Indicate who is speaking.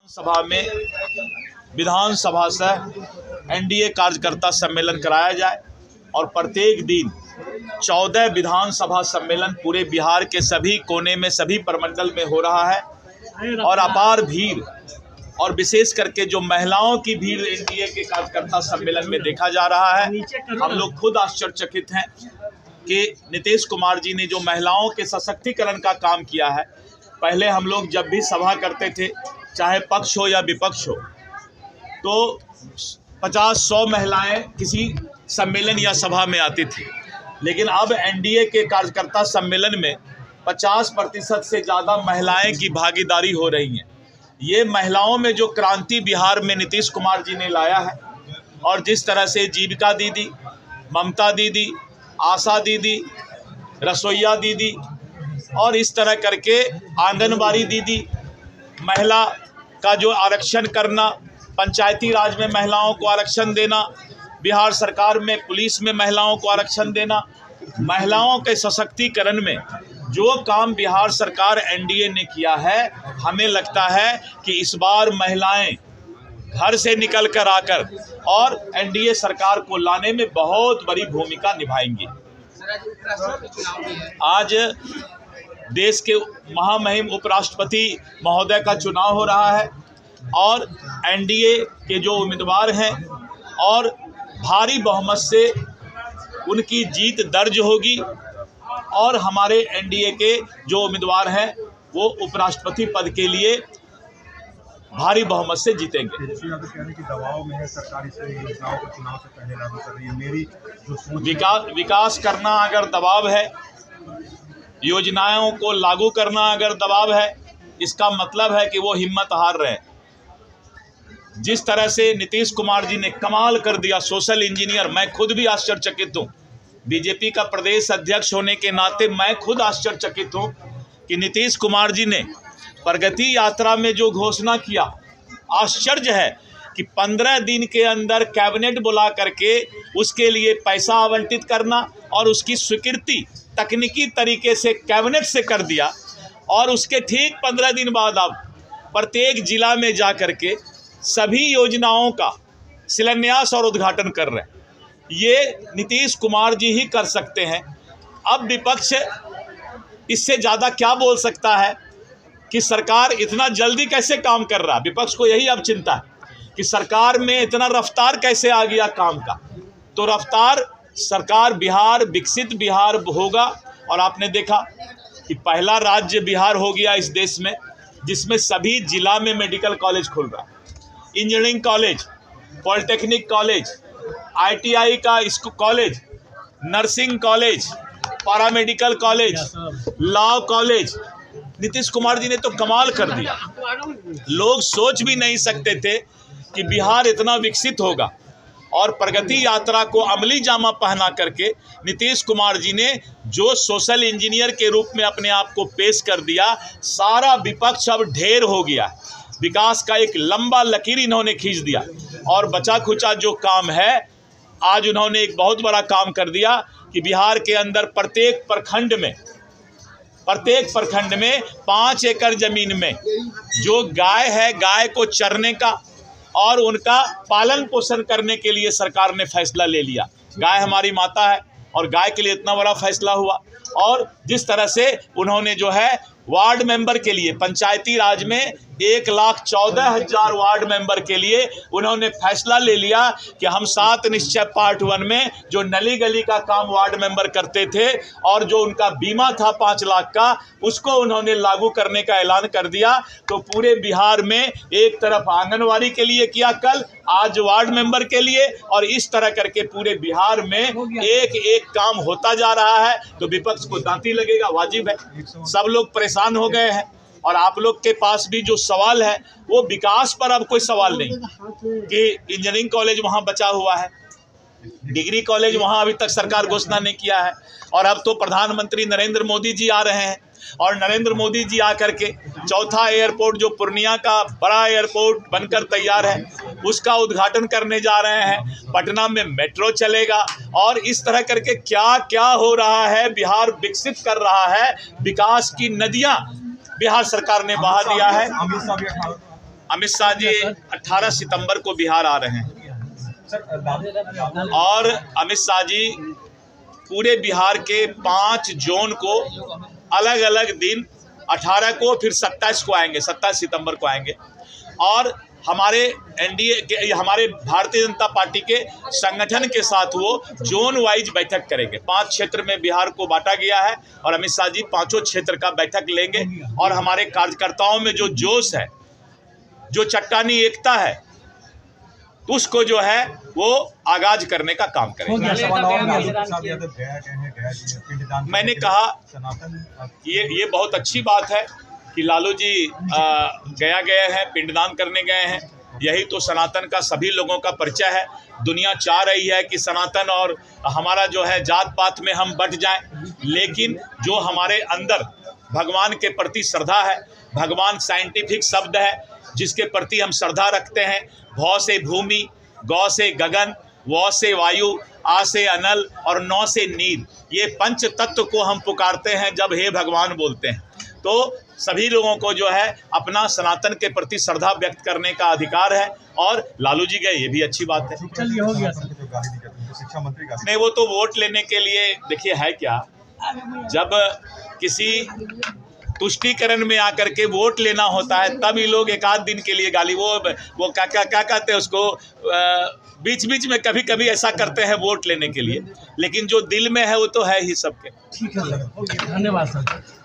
Speaker 1: सभा में विधानसभा से एनडीए कार्यकर्ता सम्मेलन कराया जाए और प्रत्येक दिन 14 विधानसभा सम्मेलन पूरे बिहार के सभी कोने में सभी प्रमंडल में हो रहा है और अपार भीड़ और विशेष करके जो महिलाओं की भीड़ एनडीए के कार्यकर्ता सम्मेलन में देखा जा रहा है। हम लोग खुद आश्चर्यचकित हैं कि नीतीश कुमार जी ने जो महिलाओं के सशक्तिकरण का काम किया है। पहले हम लोग जब भी सभा करते थे, चाहे पक्ष हो या विपक्ष हो, तो 50-100 महिलाएं किसी सम्मेलन या सभा में आती थी, लेकिन अब एनडीए के कार्यकर्ता सम्मेलन में 50% से ज़्यादा महिलाएं की भागीदारी हो रही हैं। ये महिलाओं में जो क्रांति बिहार में नीतीश कुमार जी ने लाया है और जिस तरह से जीविका दीदी, ममता दीदी, आशा दीदी, रसोईया दीदी और इस तरह करके आंगनबाड़ी दीदी, महिला का जो आरक्षण करना, पंचायती राज में महिलाओं को आरक्षण देना, बिहार सरकार में पुलिस में महिलाओं को आरक्षण देना, महिलाओं के सशक्तिकरण में जो काम बिहार सरकार एनडीए ने किया है, हमें लगता है कि इस बार महिलाएं घर से निकल कर आकर और एनडीए सरकार को लाने में बहुत बड़ी भूमिका निभाएंगी। आज देश के महामहिम उपराष्ट्रपति महोदय का चुनाव हो रहा है और एनडीए के जो उम्मीदवार हैं और भारी बहुमत से उनकी जीत दर्ज होगी और हमारे एनडीए के जो उम्मीदवार हैं वो उपराष्ट्रपति पद के लिए भारी बहुमत से जीतेंगे।
Speaker 2: दबाव में है सरकार इस योजनाओं को चुनाव से पहले लागू कर रही है। मेरी जो सोच
Speaker 1: विकास करना अगर दबाव है, योजनाओं को लागू करना अगर दबाव है, इसका मतलब है कि वो हिम्मत हार रहे हैं। जिस तरह से नीतीश कुमार जी ने कमाल कर दिया, सोशल इंजीनियर, मैं खुद भी आश्चर्यचकित हूँ। बीजेपी का प्रदेश अध्यक्ष होने के नाते मैं खुद आश्चर्यचकित हूँ कि नीतीश कुमार जी ने प्रगति यात्रा में जो घोषणा किया, आश्चर्य है कि 15 दिन के अंदर कैबिनेट बुला करके उसके लिए पैसा आवंटित करना और उसकी स्वीकृति तकनीकी तरीके से कैबिनेट से कर दिया और उसके ठीक 15 दिन बाद अब प्रत्येक जिला में जा करके सभी योजनाओं का शिलान्यास और उद्घाटन कर रहे हैं। ये नीतीश कुमार जी ही कर सकते हैं। अब विपक्ष इससे ज़्यादा क्या बोल सकता है कि सरकार इतना जल्दी कैसे काम कर रहा है। विपक्ष को यही अब चिंता है कि सरकार में इतना रफ्तार कैसे आ गया काम का। तो रफ्तार सरकार बिहार विकसित बिहार होगा और आपने देखा कि पहला राज्य बिहार हो गया इस देश में जिसमें सभी जिला में मेडिकल कॉलेज खुल रहा है, engineering college, polytechnic college, ITI का college, nursing college, paramedical college, law college. Nitish Kumar ji ने तो कमाल कर दिया। लोग सोच भी नहीं सकते थे कि बिहार इतना विकसित होगा और प्रगति यात्रा को अमली जामा पहना करके नीतीश कुमार जी ने जो सोशल इंजीनियर के रूप में अपने आप को पेश कर दिया, सारा विपक्ष अब ढेर हो गया। विकास का एक लंबा लकीर इन्होंने खींच दिया और बचा खुचा जो काम है, आज उन्होंने एक बहुत बड़ा काम कर दिया कि बिहार के अंदर प्रत्येक प्रखंड में 5 एकड़ ज़मीन में जो गाय है, गाय को चरने का और उनका पालन पोषण करने के लिए सरकार ने फैसला ले लिया। गाय हमारी माता है और गाय के लिए इतना बड़ा फैसला हुआ। और जिस तरह से उन्होंने जो है वार्ड मेंबर के लिए पंचायती राज में 1,14,000 वार्ड मेंबर के लिए उन्होंने फैसला ले लिया कि हम 7 निश्चय पार्ट 1 में जो नली गली का काम वार्ड मेंबर करते थे और जो उनका बीमा था 5 लाख का, उसको उन्होंने लागू करने का ऐलान कर दिया। तो पूरे बिहार में एक तरफ आंगनवाड़ी के लिए किया कल, आज वार्ड मेंबर के लिए, और इस तरह करके पूरे बिहार में एक एक काम होता जा रहा है। तो विपक्ष को दांती लगेगा, वाजिब है। सब लोग परेशान हो गए हैं और आप लोग के पास भी जो सवाल है वो विकास पर अब कोई सवाल नहीं कि इंजीनियरिंग कॉलेज वहाँ बचा हुआ है, डिग्री कॉलेज वहाँ अभी तक सरकार घोषणा नहीं किया है। और अब तो प्रधानमंत्री नरेंद्र मोदी जी आ रहे हैं और नरेंद्र मोदी जी आकर के चौथा एयरपोर्ट जो पूर्णिया का बड़ा एयरपोर्ट बनकर तैयार है उसका उद्घाटन करने जा रहे हैं। पटना में मेट्रो चलेगा और इस तरह करके क्या क्या हो रहा है। बिहार विकसित कर रहा है, विकास की नदियां बिहार सरकार ने बहा दिया है। अमित शाह जी 18 सितंबर को बिहार आ रहे हैं और अमित शाह जी पूरे बिहार के 5 जोन को अलग अलग दिन 18 को फिर 27 को आएंगे, 27 सितंबर को आएंगे और हमारे एनडीए के, हमारे भारतीय जनता पार्टी के संगठन के साथ वो जोन वाइज बैठक करेंगे। 5 क्षेत्र में बिहार को बांटा गया है और अमित शाह जी 5 क्षेत्र का बैठक लेंगे और हमारे कार्यकर्ताओं में जो जोश है, जो चट्टानी एकता है, उसको जो है वो आगाज करने का काम करेंगे। मैंने कहा ये बहुत अच्छी बात है कि लालू जी गया गए हैं, पिंडदान करने गए हैं। यही तो सनातन का सभी लोगों का परिचय है। दुनिया चाह रही है कि सनातन और हमारा जो है जात पात में हम बट जाएं, लेकिन जो हमारे अंदर भगवान के प्रति श्रद्धा है, भगवान साइंटिफिक शब्द है जिसके प्रति हम श्रद्धा रखते हैं। भौ से भूमि, गौ से गगन, वौ से वायु, आ से अनल और नौ से नीर, ये 5 तत्व को हम पुकारते हैं जब हे भगवान बोलते हैं। तो सभी लोगों को जो है अपना सनातन के प्रति श्रद्धा व्यक्त करने का अधिकार है और लालू जी गए, ये भी अच्छी बात है।
Speaker 2: चलिए हो गया शिक्षा मंत्री का
Speaker 1: नहीं, वो तो वोट लेने के लिए देखिए है क्या, जब किसी तुष्टीकरण में आकर के वोट लेना होता है तब ये लोग एक आध दिन के लिए गाली, वो क्या कहते हैं उसको, बीच बीच में कभी कभी ऐसा करते हैं वोट लेने के लिए, लेकिन जो दिल में है वो तो है ही सबके।
Speaker 3: ठीक है सर, धन्यवाद सर।